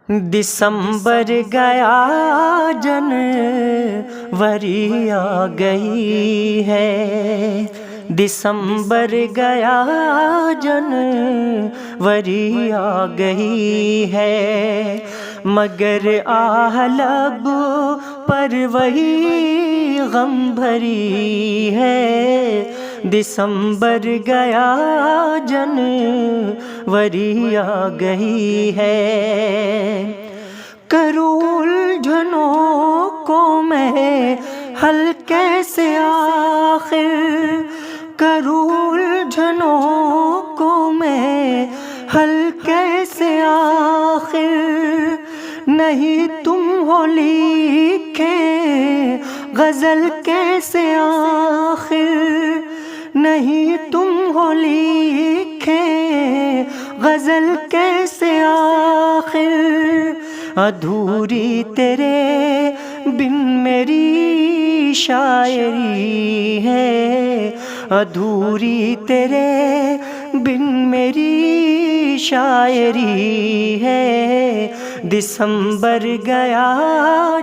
دسمبر گیا جنوری آ گئی ہے، دسمبر گیا جنوری آ گئی ہے، مگر آہ لب پر وہی غم بھری ہے۔ دسمبر گیا جنوری آ گئی ہے، کروں الجھنوں کو میں حل کیسے آخر، کروں الجھنوں کو میں حل کیسے آخر، نہیں تم ہو لکھے غزل کیسے آخر، نہیں تم ہو لکھے غزل کیسے آخر، ادھوری تیرے بن میری شاعری ہے، ادھوری تیرے بن میری شاعری ہے۔ دسمبر گیا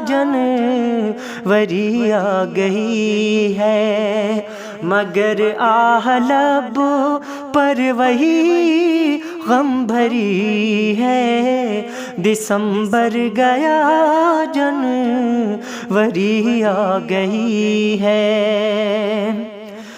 جنوری آ گئی ہے، مگر آہ لب پر وہی غم بھری ہے۔ دسمبر گیا جنوری آ گئی ہے۔